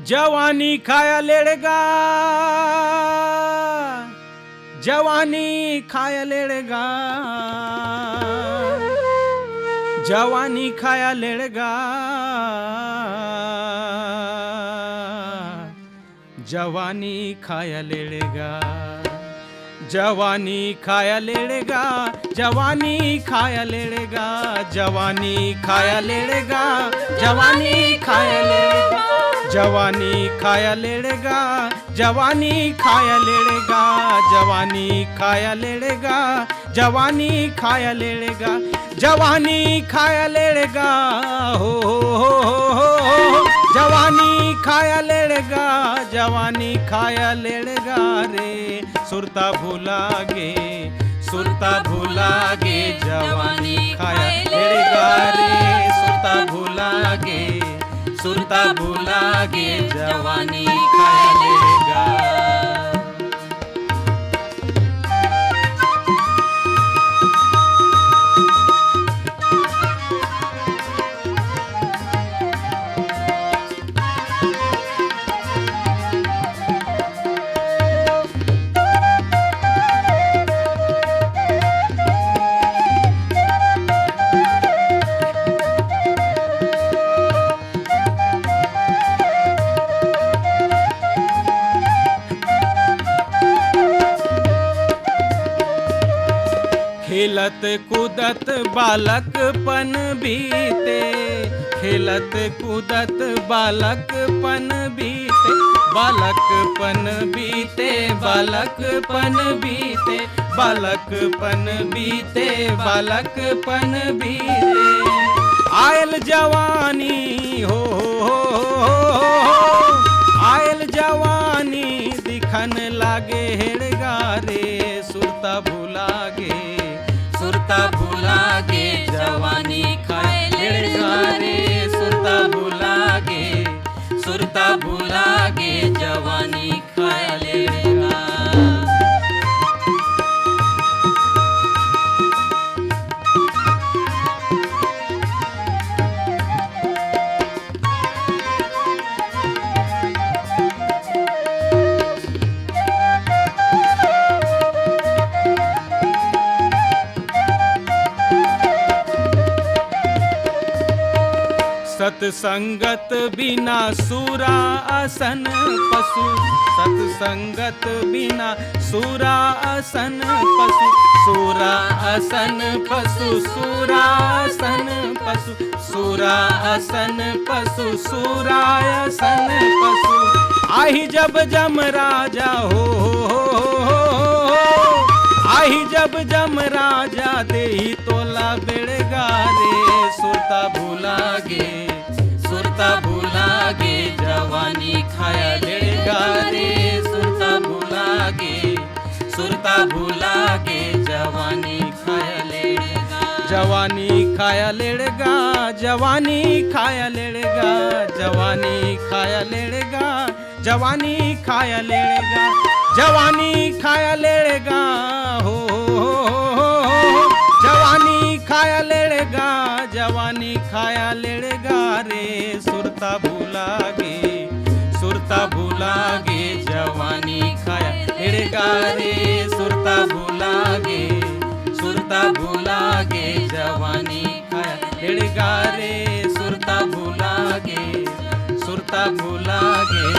जवानी खाया लेड़गा, जवानी खाया लेड़गा, जवानी खाया लेड़गा, जवानी खाया लेड़गा, जवानी खाया लेड़गा, जवानी खाया लेड़गा, जवानी खाया लेड़गा, जवानी खाया लेड़गा, जवानी खाया लेड़गा, जवानी खाया लेड़गा, जवानी खाया लेड़गा, जवानी खाया लेड़गा, जवानी खाया लेड़गा, हो जवानी खाया लेड़गा, जवानी खाया लेड़गा रे, सुरता भूला गे, सुरता भूला गे, जवानी खाया लेड़गा रे, सुरता भूला गे, सुरता भूला गे, जवानी खाया लेड़गा। खेलत कूदत बालकपन बीते, खेलत कूदत बालकपन बीते, बालकपन बीते, बालकपन बीते, बालकपन बीते, बालकपन बीते, आयल जवानी हो, आयल जवानी दिखन लागे हेड़गा रे, सुरता भूला गे, सुरता भूला गे, जवानी खाए लेड़गा रे, सुरता भूला गे, सुरता भूला गे, जवानी खाए लेड़गा। सत्संगत बिना सूरा आसन पशु, सत्संगत बिना सूरा आसन पशु, सूरा आसन पशु, सूरा आसन पशु, सूरा आसन पशु, सूरा आसन पशु, आही जब जम राजा हो, आही जब जम राजा देही तोला बेड़गा रे, सुरता भूला गे, सुरता भूला गे, जवानी खाया लेड़गा रे, सुरता भूला गे, सुरता भूला गे, जवानी खाया लेड़गा, जवानी खाया लेड़गा, जवानी खाया लेड़गा, जवानी खाया लेड़गा, जवानी खाया लेड़गा, जवानी खाया लेड़गा हो, जवानी खाया लेड़गा, जवानी खाया लेड़गा रे, सुरता भूला गे, सुरता भूला गे, जवानी खाया लेड़गा रे, सुरता भूला गे, सुरता भूला गे, जवानी खाया लेड़गा रे, सुरता भूला गे, सुरता भूला गे।